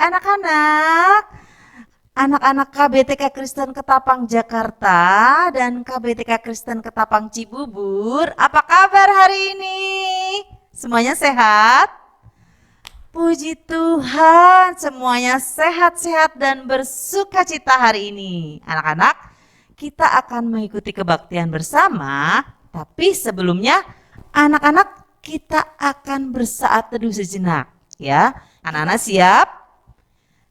anak-anak. Anak-anak KBTK Kristen Ketapang Jakarta dan KBTK Kristen Ketapang Cibubur, apa kabar hari ini? Semuanya sehat? Puji Tuhan, semuanya sehat-sehat dan bersukacita hari ini. Anak-anak, kita akan mengikuti kebaktian bersama, tapi sebelumnya anak-anak kita akan bersaat teduh sejenak, ya. Anak-anak siap?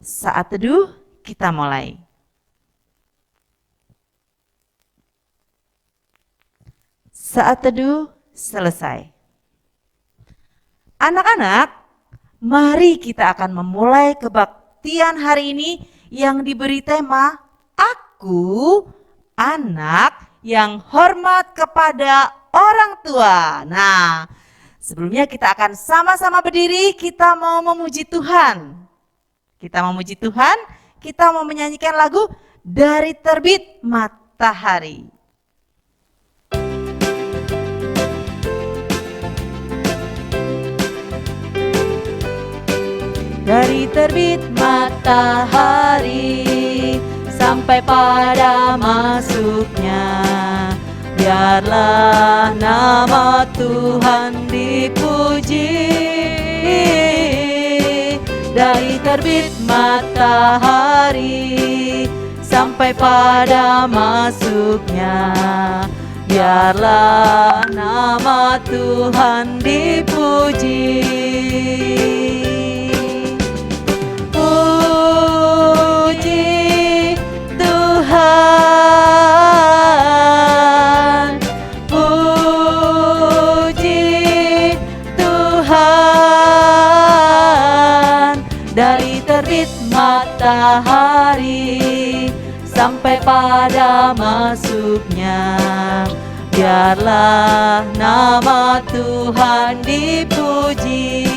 Saat teduh kita mulai. Saat teduh selesai. Anak-anak, mari kita akan memulai kebaktian hari ini yang diberi tema Aku Anak yang Hormat kepada Orang Tua. Nah, sebelumnya kita akan sama-sama berdiri, kita mau memuji Tuhan. Kita memuji Tuhan, kita mau menyanyikan lagu Dari Terbit Matahari. Dari terbit matahari sampai pada masuknya, biarlah nama Tuhan dipuji. Dari terbit matahari sampai pada masuknya, biarlah nama Tuhan dipuji. Puji Tuhan, puji Tuhan. Dari terbit matahari sampai pada masuknya, biarlah nama Tuhan dipuji.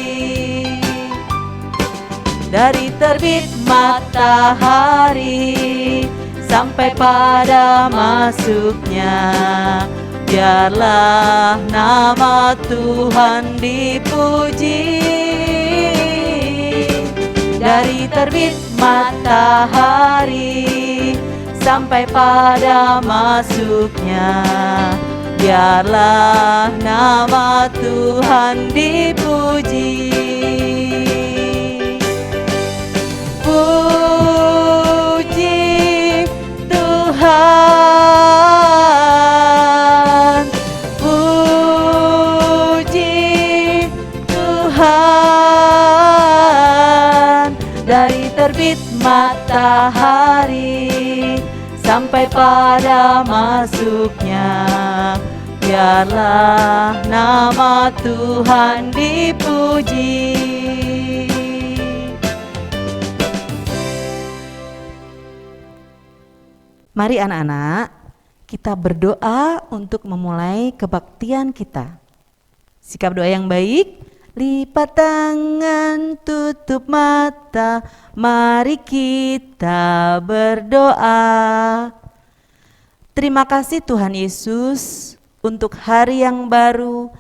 Dari terbit matahari sampai pada masuknya, biarlah nama Tuhan dipuji. Dari terbit matahari sampai pada masuknya, biarlah nama Tuhan dipuji. Puji Tuhan, puji Tuhan. Dari terbit matahari sampai pada masuknya, biarlah nama Tuhan dipuji. Mari anak-anak, kita berdoa untuk memulai kebaktian kita. Sikap doa yang baik, lipat tangan, tutup mata, mari kita berdoa. Terima kasih Tuhan Yesus untuk hari yang baru,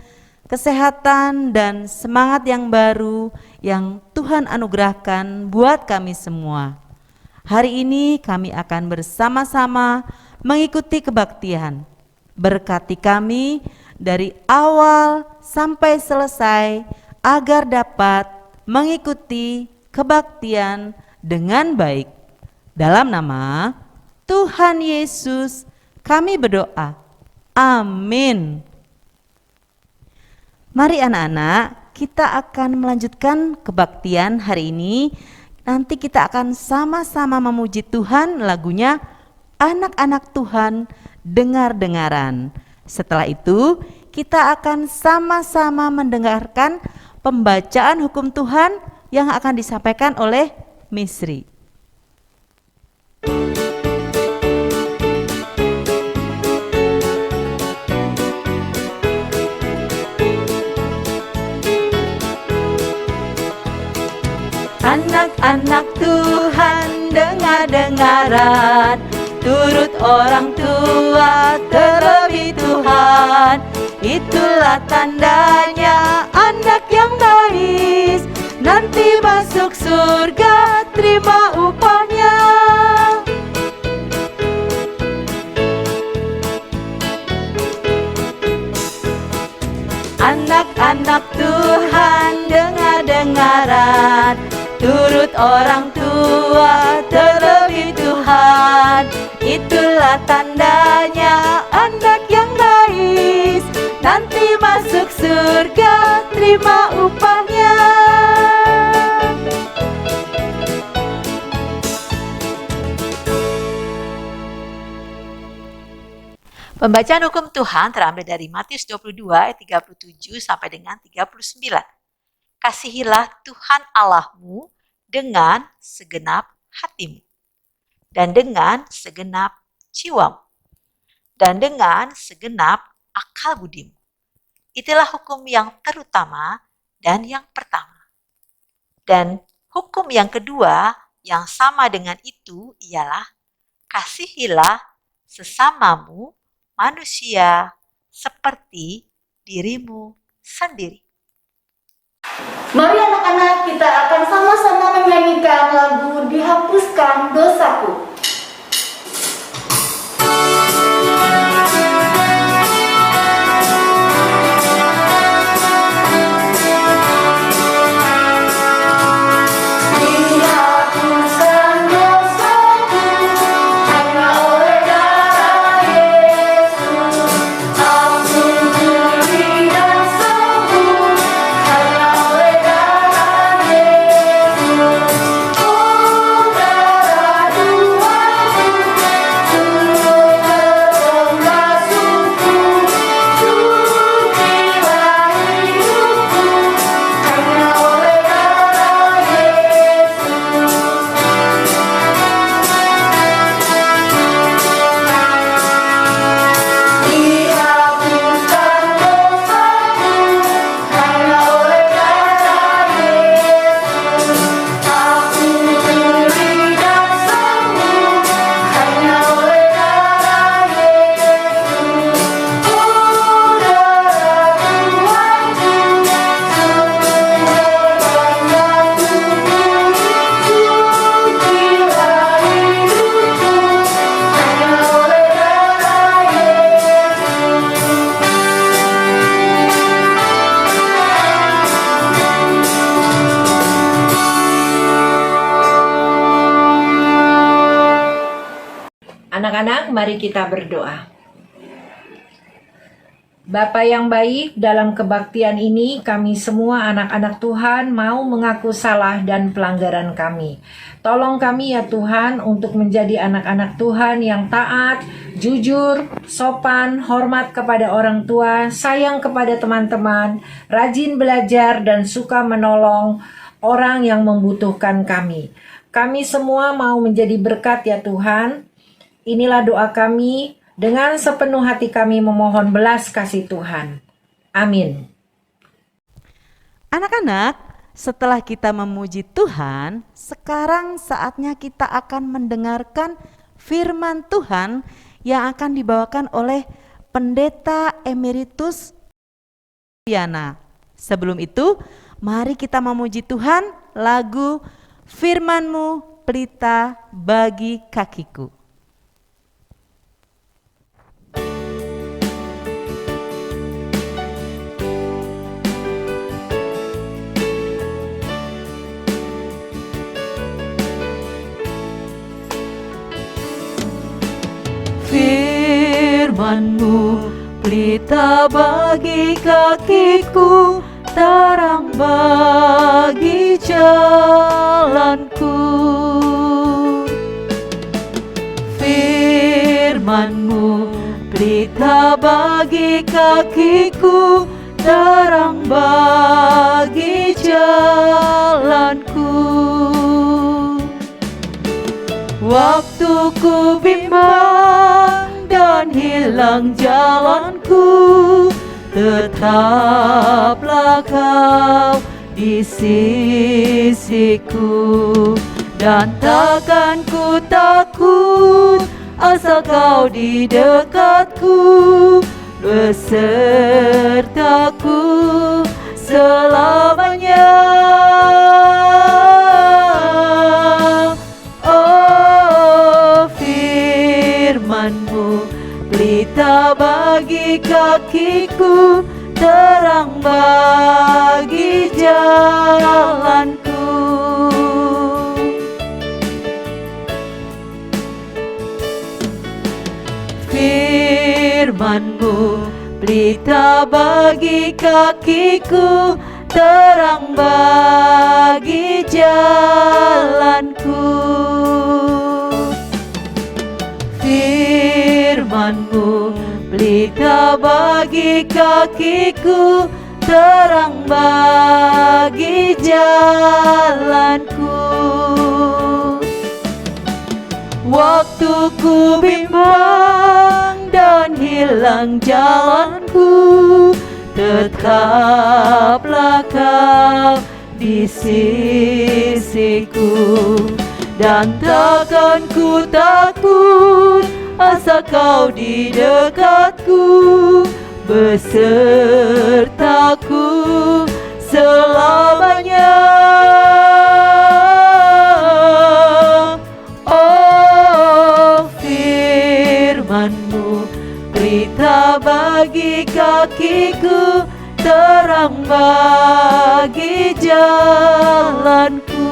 kesehatan dan semangat yang baru yang Tuhan anugerahkan buat kami semua. Hari ini kami akan bersama-sama mengikuti kebaktian. Berkati kami dari awal sampai selesai agar dapat mengikuti kebaktian dengan baik. Dalam nama Tuhan Yesus kami berdoa. Amin. Mari anak-anak, kita akan melanjutkan kebaktian hari ini. Nanti kita akan sama-sama memuji Tuhan, lagunya Anak-anak Tuhan Dengar-dengaran. Setelah itu kita akan sama-sama mendengarkan pembacaan hukum Tuhan yang akan disampaikan oleh Misri. Anak-anak Tuhan dengar-dengaran, turut orang tua terlebih Tuhan. Itulah tandanya anak yang bais nanti masuk masuk surga, terima upahnya. Anak-anak Tuhan, dengar-dengaran, turut orang tua, terlebih Tuhan. Itulah tandanya anak yang lais, nanti masuk surga, terima upahnya. Pembacaan hukum Tuhan terambil dari Matius 22 ayat 37 sampai dengan 39. Kasihilah Tuhan Allahmu dengan segenap hatimu, dan dengan segenap jiwamu, dan dengan segenap akal budimu. Itulah hukum yang terutama dan yang pertama. Dan hukum yang kedua yang sama dengan itu ialah kasihilah sesamamu manusia seperti dirimu sendiri. Mari anak-anak, kita akan sama-sama menyanyikan lagu Dihapuskan Dosaku. Anak-anak, mari kita berdoa. Bapa yang baik, dalam kebaktian ini kami semua anak-anak Tuhan mau mengaku salah dan pelanggaran kami. Tolong kami ya Tuhan untuk menjadi anak-anak Tuhan yang taat, jujur, sopan, hormat kepada orang tua, sayang kepada teman-teman, rajin belajar dan suka menolong orang yang membutuhkan kami. Kami semua mau menjadi berkat ya Tuhan. Inilah doa kami, dengan sepenuh hati kami memohon belas kasih Tuhan. Amin. Anak-anak, setelah kita memuji Tuhan, sekarang saatnya kita akan mendengarkan firman Tuhan yang akan dibawakan oleh Pendeta Emeritus Diana. Sebelum itu, mari kita memuji Tuhan lagu Firman-Mu Pelita bagi kakiku. Firman-Mu pelita bagi kakiku, terang bagi jalanku. Firman-Mu pelita bagi kakiku, terang bagi jalanku. Waktu ku bimbang dan hilang jalanku, tetaplah Kau di sisiku, dan takkan ku takut asal Kau di dekatku, besertaku selamanya. firman-Mu, pelita bagi kakiku, terang bagi jalanku. Firman-Mu, pelita bagi kakiku, terang bagi jalanku. Waktu ku bimbang dan hilang jalanku, tetaplah Kau di sisiku. Dan takkan ku takut, asal Kau di dekatku, besertaku selamanya. Oh, firman-Mu, pelita bagi kakiku, terang bagi jalanku.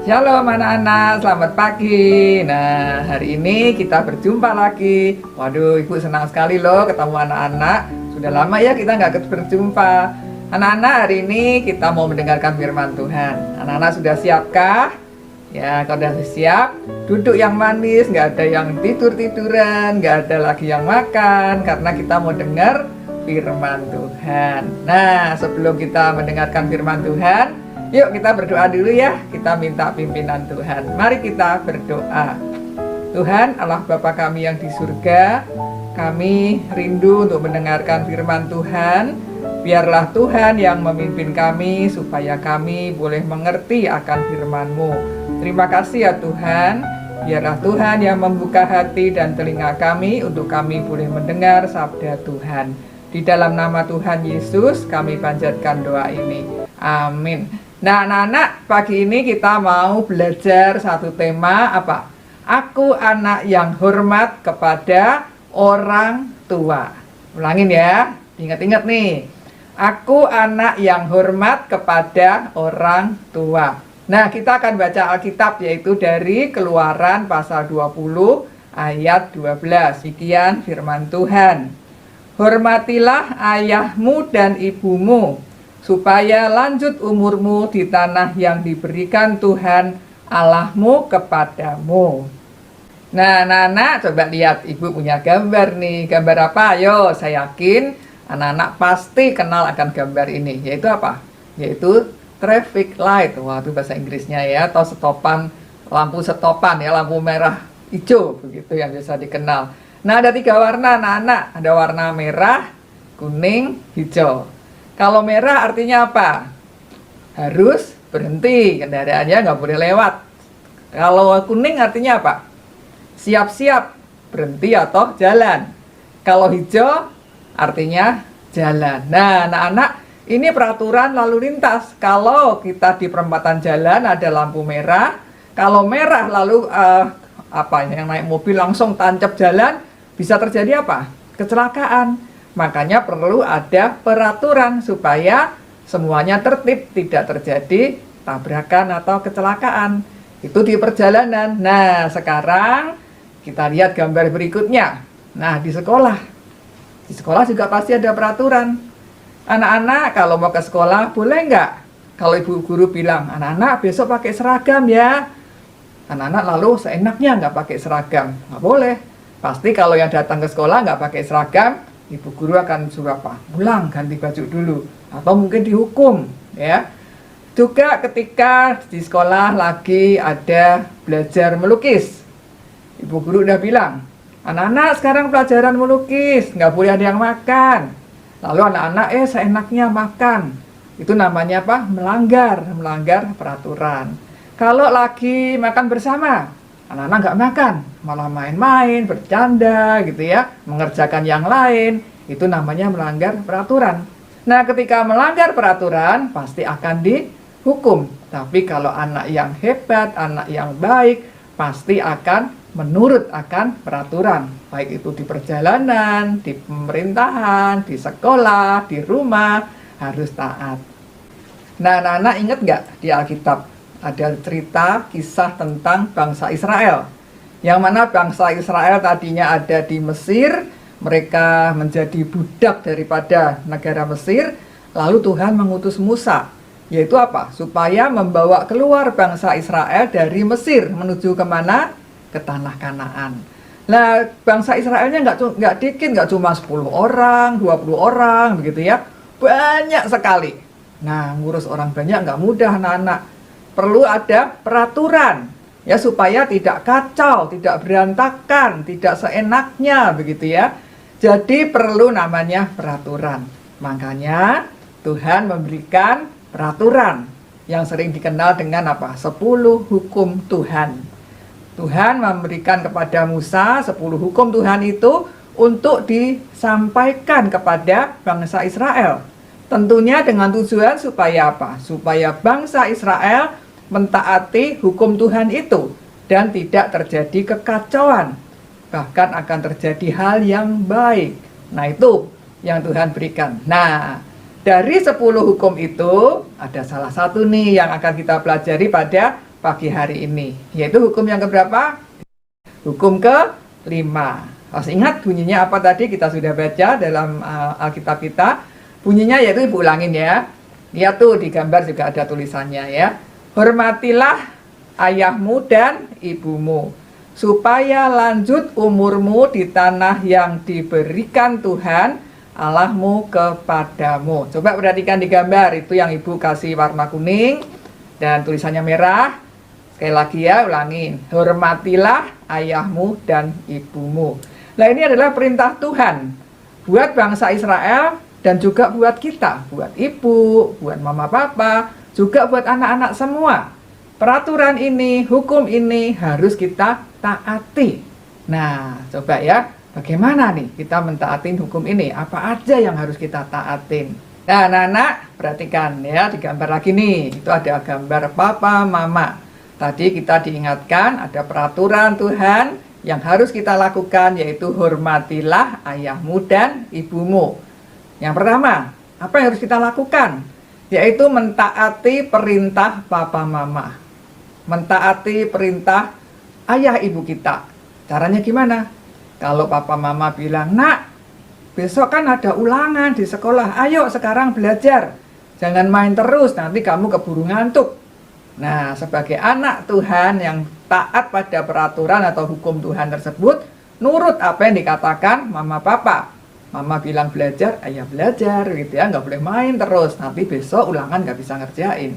Shalom anak-anak, selamat pagi. Nah, hari ini kita berjumpa lagi. Waduh, Ibu senang sekali loh ketemu anak-anak. Sudah lama ya kita nggak berjumpa. Anak-anak, hari ini kita mau mendengarkan firman Tuhan. Anak-anak sudah siapkah? Ya, kalau sudah siap, duduk yang manis, nggak ada yang tidur-tiduran, nggak ada lagi yang makan, karena kita mau dengar firman Tuhan. Nah, sebelum kita mendengarkan firman Tuhan, yuk kita berdoa dulu ya. Kita minta pimpinan Tuhan. Mari kita berdoa. Tuhan Allah Bapa kami yang di surga, kami rindu untuk mendengarkan firman Tuhan. Biarlah Tuhan yang memimpin kami supaya kami boleh mengerti akan firman-Mu. Terima kasih ya Tuhan. Biarlah Tuhan yang membuka hati dan telinga kami untuk kami boleh mendengar sabda Tuhan. Di dalam nama Tuhan Yesus kami panjatkan doa ini. Amin. Nah anak-anak, pagi ini kita mau belajar satu tema apa? Aku anak yang hormat kepada orang tua. Ulangin ya, ingat-ingat nih. Aku anak yang hormat kepada orang tua. Nah kita akan baca Alkitab yaitu dari Keluaran pasal 20 ayat 12. Sekian firman Tuhan. Hormatilah ayahmu dan ibumu, supaya lanjut umurmu di tanah yang diberikan Tuhan Allahmu kepadamu. Nah, anak-anak coba lihat, Ibu punya gambar nih. Gambar apa? Ayo, saya yakin anak-anak pasti kenal akan gambar ini. Yaitu apa? Yaitu traffic light. Wah, itu bahasa Inggrisnya ya. Atau stopan, lampu stopan ya, lampu merah hijau. Begitu yang biasa dikenal. Nah, ada 3 warna anak-anak. Ada warna merah, kuning, hijau. Kalau merah artinya apa? Harus berhenti, kendaraannya nggak boleh lewat. Kalau kuning artinya apa? Siap-siap, berhenti atau jalan. Kalau hijau artinya jalan. Nah, anak-anak, ini peraturan lalu lintas. Kalau kita di perempatan jalan ada lampu merah, kalau merah lalu yang naik mobil langsung tancap jalan, bisa terjadi apa? Kecelakaan. Makanya perlu ada peraturan supaya semuanya tertib, tidak terjadi tabrakan atau kecelakaan. Itu di perjalanan. Nah, sekarang kita lihat gambar berikutnya. Nah, di sekolah. Di sekolah juga pasti ada peraturan. Anak-anak kalau mau ke sekolah boleh nggak? Kalau ibu guru bilang, anak-anak besok pakai seragam ya. Anak-anak lalu seenaknya nggak pakai seragam. Nggak boleh. Pasti kalau yang datang ke sekolah nggak pakai seragam, ibu guru akan suruh apa? Pulang, ganti baju dulu. Atau mungkin dihukum ya. Juga ketika di sekolah lagi ada belajar melukis. Ibu guru udah bilang, anak-anak sekarang pelajaran melukis, nggak boleh ada yang makan. Lalu anak-anak seenaknya makan. Itu namanya apa? Melanggar peraturan. Kalau lagi makan bersama, anak-anak nggak makan, malah main-main, bercanda gitu ya, mengerjakan yang lain. Itu namanya melanggar peraturan. Nah, ketika melanggar peraturan, pasti akan dihukum. Tapi kalau anak yang hebat, anak yang baik, pasti akan menurut akan peraturan. Baik itu di perjalanan, di pemerintahan, di sekolah, di rumah, harus taat. Nah, anak-anak ingat nggak di Alkitab? ada cerita kisah tentang bangsa Israel. Yang mana bangsa Israel tadinya ada di Mesir, mereka menjadi budak daripada negara Mesir, lalu Tuhan mengutus Musa, yaitu apa? Supaya membawa keluar bangsa Israel dari Mesir menuju kemana? Ke tanah Kanaan. Nah, bangsa Israelnya nggak dikit, nggak cuma 10 orang, 20 orang, begitu ya. Banyak sekali. Nah, ngurus orang banyak nggak mudah, anak-anak. Perlu ada peraturan, ya, supaya tidak kacau, tidak berantakan, tidak seenaknya, begitu ya. Jadi perlu namanya peraturan. Makanya Tuhan memberikan peraturan yang sering dikenal dengan apa? 10 hukum Tuhan. Tuhan memberikan kepada Musa 10 hukum Tuhan itu untuk disampaikan kepada bangsa Israel. Tentunya dengan tujuan supaya apa? Supaya bangsa Israel mentaati hukum Tuhan itu dan tidak terjadi kekacauan. Bahkan akan terjadi hal yang baik. Nah, itu yang Tuhan berikan. Nah, dari 10 hukum itu ada salah satu nih yang akan kita pelajari pada pagi hari ini, yaitu hukum yang keberapa? Hukum ke-5. Harus ingat bunyinya apa tadi kita sudah baca dalam Alkitab kita. Bunyinya yaitu ibu ulangin ya. Lihat tuh di gambar juga ada tulisannya ya. Hormatilah ayahmu dan ibumu, supaya lanjut umurmu di tanah yang diberikan Tuhan Allahmu kepadamu. Coba perhatikan di gambar, itu yang ibu kasih warna kuning dan tulisannya merah. Sekali lagi ya, ulangin. Hormatilah ayahmu dan ibumu. Nah, ini adalah perintah Tuhan buat bangsa Israel dan juga buat kita, buat ibu, buat mama papa, juga buat anak-anak semua. Peraturan ini, hukum ini harus kita taati. Nah, coba ya, bagaimana nih kita mentaatin hukum ini? Apa aja yang harus kita taatin? Nah, anak-anak, perhatikan ya, di gambar lagi nih. Itu ada gambar papa, mama. Tadi kita diingatkan ada peraturan Tuhan yang harus kita lakukan, yaitu hormatilah ayahmu dan ibumu. Yang pertama, apa yang harus kita lakukan? Yaitu mentaati perintah papa mama, mentaati perintah ayah ibu kita. Caranya gimana? Kalau papa mama bilang, nak, besok kan ada ulangan di sekolah, ayo sekarang belajar, jangan main terus, nanti kamu keburu ngantuk. Nah, sebagai anak Tuhan yang taat pada peraturan atau hukum Tuhan tersebut, nurut apa yang dikatakan mama papa. Mama bilang belajar, ayah belajar, gitu ya, nggak boleh main terus, nanti besok ulangan nggak bisa ngerjain.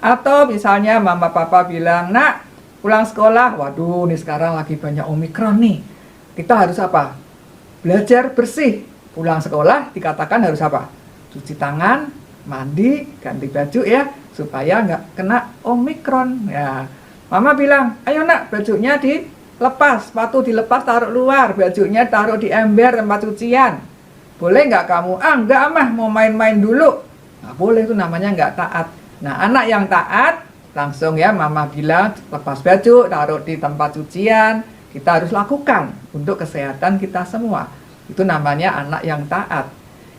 Atau misalnya mama papa bilang, nak, pulang sekolah, waduh, nih sekarang lagi banyak Omikron nih, kita harus apa? Belajar bersih. Pulang sekolah dikatakan harus apa? Cuci tangan, mandi, ganti baju ya, supaya nggak kena Omikron. Ya, mama bilang, ayo nak, bajunya dilepas, sepatu dilepas, taruh luar, bajunya taruh di ember tempat cucian. Boleh nggak kamu? Enggak mah, mau main-main dulu. Nggak boleh, itu namanya nggak taat. Nah, anak yang taat, langsung ya mama bilang, lepas baju, taruh di tempat cucian. Kita harus lakukan untuk kesehatan kita semua. Itu namanya anak yang taat.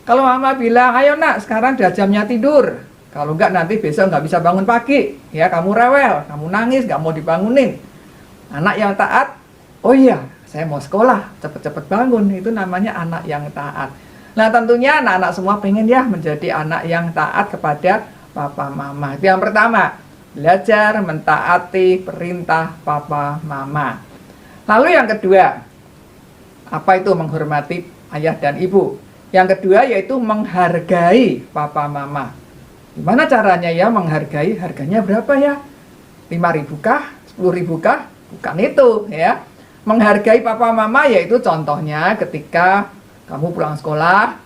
Kalau mama bilang, ayo nak, sekarang udah jamnya tidur. Kalau enggak nanti besok nggak bisa bangun pagi. Ya, kamu rewel, kamu nangis, nggak mau dibangunin. Anak yang taat, oh iya, saya mau sekolah, cepet-cepet bangun. Itu namanya anak yang taat. Nah, tentunya anak-anak semua pengen ya menjadi anak yang taat kepada papa mama. Itu yang pertama, belajar mentaati perintah papa mama. Lalu yang kedua, apa itu menghormati ayah dan ibu? Yang kedua yaitu menghargai papa mama. Gimana caranya ya menghargai? Harganya berapa ya? 5.000 kah? 10.000 kah? Bukan itu ya. Menghargai papa mama yaitu contohnya ketika kamu pulang sekolah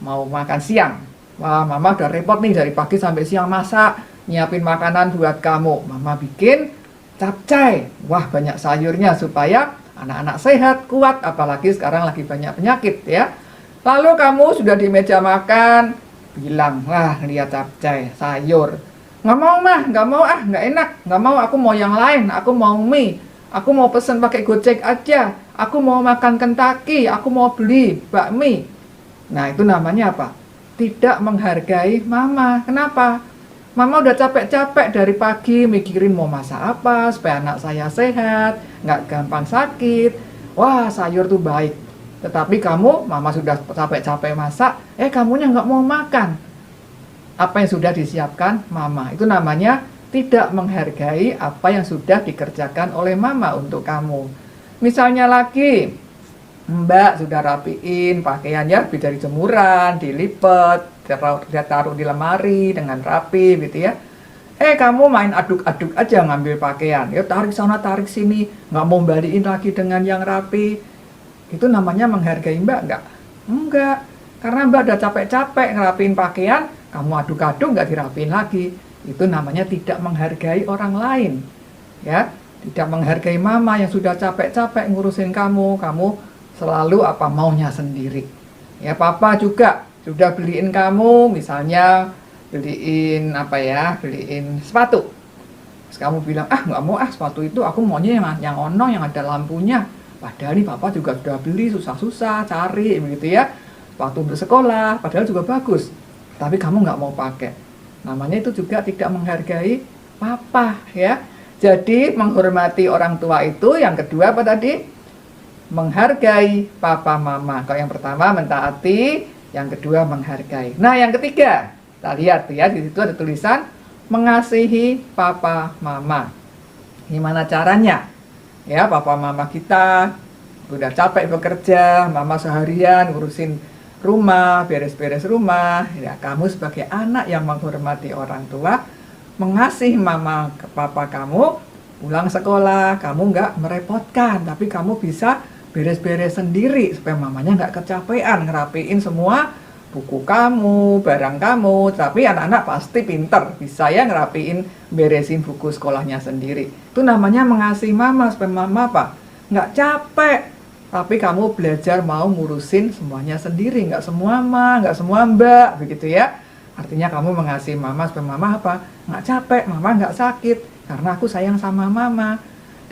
mau makan siang. Wah, mama udah repot nih dari pagi sampai siang masak, nyiapin makanan buat kamu. Mama bikin capcay. Wah, banyak sayurnya supaya anak-anak sehat, kuat, apalagi sekarang lagi banyak penyakit ya. Lalu kamu sudah di meja makan, bilang, wah lihat capcay, sayur. Nggak mau mah, nggak mau ah, nggak enak, nggak mau, aku mau yang lain, aku mau mie, aku mau pesen pakai Gojek aja, aku mau makan Kentucky, aku mau beli bakmi. Nah, itu namanya apa? Tidak menghargai mama. Kenapa? Mama udah capek-capek dari pagi mikirin mau masak apa supaya anak saya sehat, nggak gampang sakit. Wah, sayur tuh baik. Tetapi kamu, mama sudah capek-capek masak, kamunya nggak mau makan. Apa yang sudah disiapkan mama, itu namanya tidak menghargai apa yang sudah dikerjakan oleh mama untuk kamu. Misalnya lagi, Mbak sudah rapiin pakaiannya dari jemuran, dilipat, dia taruh di lemari dengan rapi gitu ya. Kamu main aduk-aduk aja ngambil pakaian, ya tarik sana tarik sini, nggak mau balikin lagi dengan yang rapi. Itu namanya menghargai Mbak nggak? Enggak, karena Mbak udah capek-capek ngerapiin pakaian, kamu aduk-aduk nggak dirapiin lagi. Itu namanya tidak menghargai orang lain, ya. Tidak menghargai mama yang sudah capek-capek ngurusin kamu selalu apa maunya sendiri. Ya, papa juga sudah beliin kamu, misalnya beliin sepatu. Terus kamu bilang, nggak mau sepatu itu, aku maunya yang ono yang ada lampunya. Padahal nih papa juga sudah beli susah-susah cari begitu ya, sepatu untuk sekolah, padahal juga bagus. Tapi kamu nggak mau pakai. Namanya itu juga tidak menghargai papa ya. Jadi menghormati orang tua itu yang kedua apa tadi? Menghargai papa mama. Kalau yang pertama mentaati, yang kedua menghargai. Nah, yang ketiga, kita lihat tuh ya, di situ ada tulisan mengasihi papa mama. Gimana caranya? Ya, papa mama kita udah capek bekerja, mama seharian ngurusin rumah, beres-beres rumah. Ya, kamu sebagai anak yang menghormati orang tua, mengasihi mama ke papa kamu, pulang sekolah, kamu nggak merepotkan, tapi kamu bisa beres-beres sendiri supaya mamanya nggak kecapean ngerapiin semua buku kamu, barang kamu. Tapi anak-anak pasti pinter, bisa ya ngerapiin, beresin buku sekolahnya sendiri. Itu namanya mengasihi mama supaya mama apa? Nggak capek. Tapi kamu belajar mau ngurusin semuanya sendiri, nggak semua nggak semua mbak, begitu ya. Artinya kamu mengasihi mama supaya mama apa? Nggak capek, mama nggak sakit, karena aku sayang sama mama.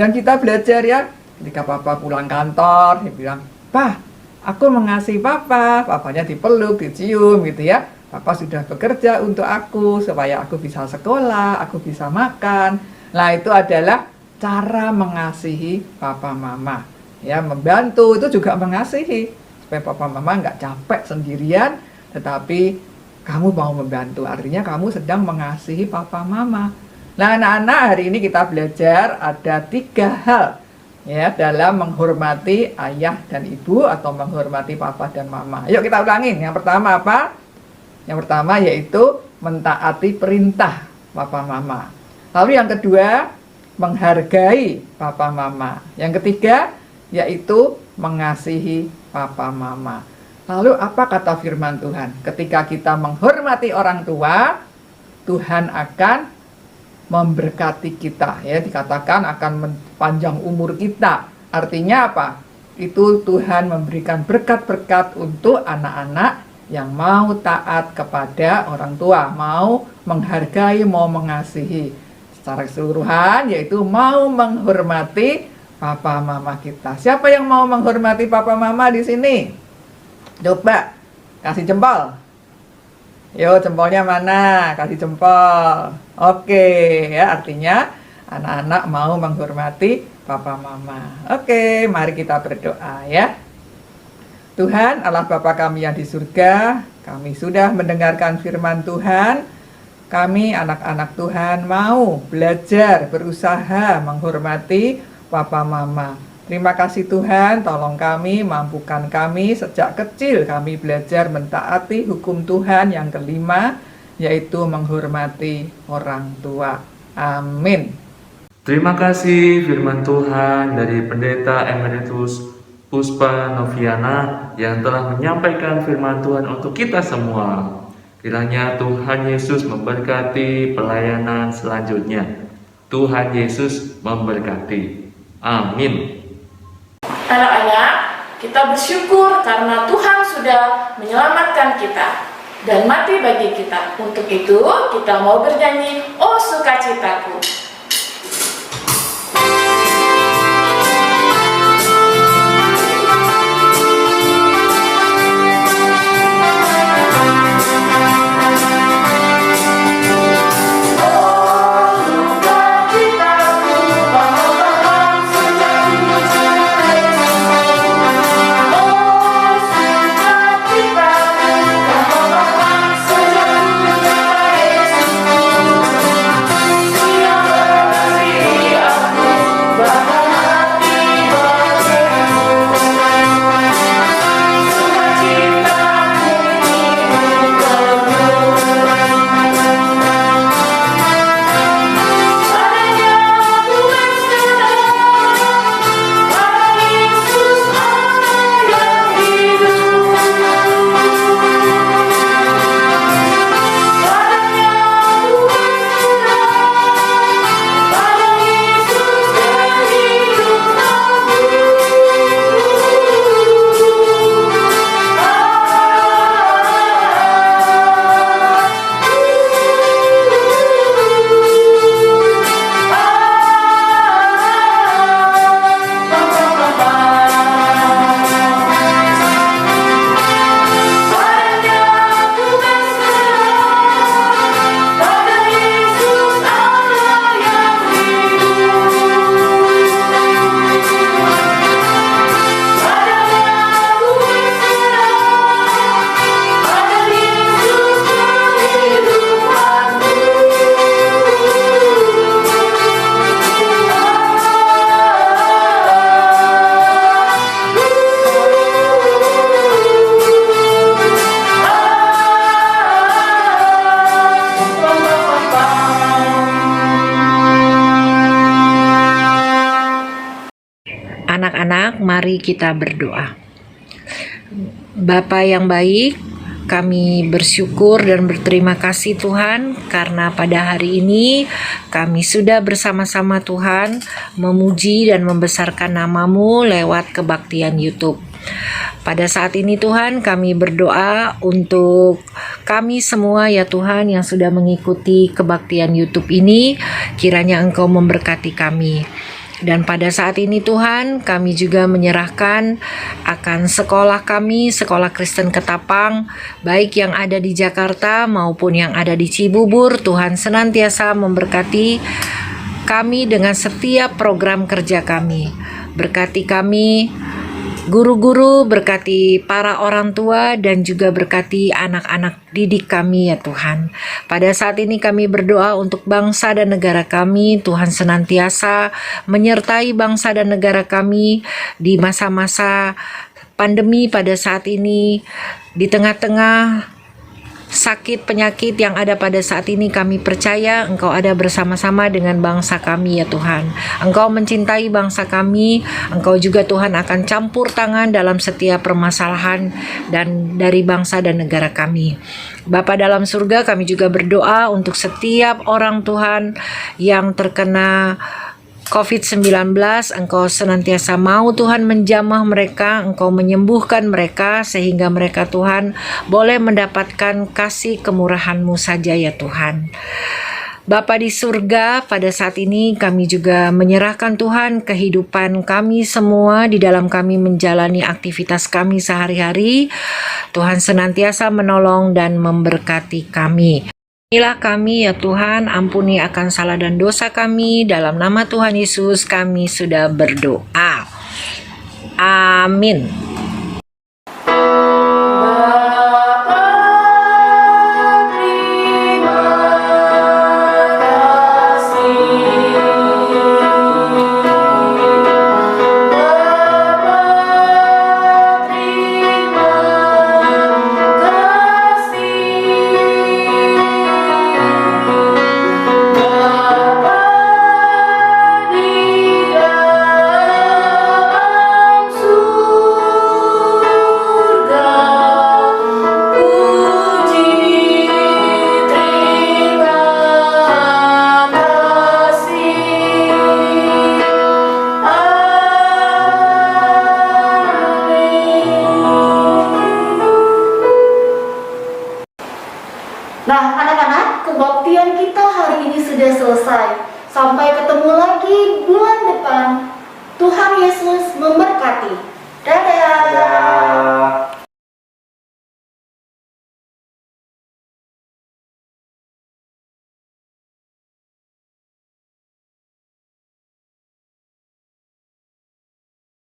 Dan kita belajar ya, ketika papa pulang kantor, dia bilang, "Pah, aku mengasihi papa." Papanya dipeluk, dicium gitu ya. Papa sudah bekerja untuk aku, supaya aku bisa sekolah, aku bisa makan. Nah, itu adalah cara mengasihi papa mama. Ya, membantu itu juga mengasihi. Supaya papa mama nggak capek sendirian, tetapi kamu mau membantu, artinya kamu sedang mengasihi papa mama. Nah, anak-anak, hari ini kita belajar ada 3 hal ya dalam menghormati ayah dan ibu atau menghormati papa dan mama. Yuk kita ulangin. Yang pertama apa? Yang pertama yaitu mentaati perintah papa mama. Lalu yang kedua, menghargai papa mama. Yang ketiga yaitu mengasihi papa mama. Lalu apa kata firman Tuhan? Ketika kita menghormati orang tua, Tuhan akan memberkati kita. Ya, dikatakan akan panjang umur kita. Artinya apa? Itu Tuhan memberikan berkat-berkat untuk anak-anak yang mau taat kepada orang tua, mau menghargai, mau mengasihi. Secara keseluruhan yaitu mau menghormati papa mama kita. Siapa yang mau menghormati papa mama di sini? Coba kasih jempol. Yo, jempolnya mana? Kasih jempol. Oke, ya artinya anak-anak mau menghormati papa mama. Oke, mari kita berdoa ya. Tuhan Allah Bapa kami yang di surga, kami sudah mendengarkan firman Tuhan. Kami anak-anak Tuhan mau belajar, berusaha menghormati papa mama. Terima kasih Tuhan, tolong kami, mampukan kami sejak kecil kami belajar mentaati hukum Tuhan yang kelima, yaitu menghormati orang tua. Amin. Terima kasih firman Tuhan dari Pendeta Emeritus Puspa Noviana yang telah menyampaikan firman Tuhan untuk kita semua. Kiranya Tuhan Yesus memberkati pelayanan selanjutnya. Tuhan Yesus memberkati. Amin. Anak-anak, kita bersyukur karena Tuhan sudah menyelamatkan kita dan mati bagi kita. Untuk itu, kita mau bernyanyi, "Oh Sukacitaku." mari kita berdoa. Bapa yang baik, kami bersyukur dan berterima kasih Tuhan karena pada hari ini kami sudah bersama-sama Tuhan memuji dan membesarkan nama-Mu lewat kebaktian YouTube. Pada saat ini Tuhan kami berdoa untuk kami semua ya Tuhan yang sudah mengikuti kebaktian YouTube ini, kiranya Engkau memberkati kami. Dan pada saat ini Tuhan kami juga menyerahkan akan sekolah kami, Sekolah Kristen Ketapang, baik yang ada di Jakarta maupun yang ada di Cibubur. Tuhan senantiasa memberkati kami dengan setiap program kerja kami. Berkati kami, guru-guru, berkati para orang tua, dan juga berkati anak-anak didik kami ya Tuhan. Pada saat ini kami berdoa untuk bangsa dan negara kami. Tuhan senantiasa menyertai bangsa dan negara kami di masa-masa pandemi pada saat ini. Di tengah-tengah sakit penyakit yang ada pada saat ini, kami percaya Engkau ada bersama-sama dengan bangsa kami ya Tuhan. Engkau mencintai bangsa kami, Engkau juga Tuhan akan campur tangan dalam setiap permasalahan dan dari bangsa dan negara kami. Bapa dalam surga, kami juga berdoa untuk setiap orang Tuhan yang terkena COVID-19, Engkau senantiasa mau Tuhan menjamah mereka, Engkau menyembuhkan mereka sehingga mereka Tuhan boleh mendapatkan kasih kemurahan-Mu saja ya Tuhan. Bapa di surga, pada saat ini kami juga menyerahkan Tuhan kehidupan kami semua di dalam kami menjalani aktivitas kami sehari-hari. Tuhan senantiasa menolong dan memberkati kami. Inilah kami ya Tuhan, ampuni akan salah dan dosa kami. Dalam nama Tuhan Yesus kami sudah berdoa. Amin. Nah, anak-anak, kebaktian kita hari ini sudah selesai. Sampai ketemu lagi bulan depan. Tuhan Yesus memberkati. Dadah.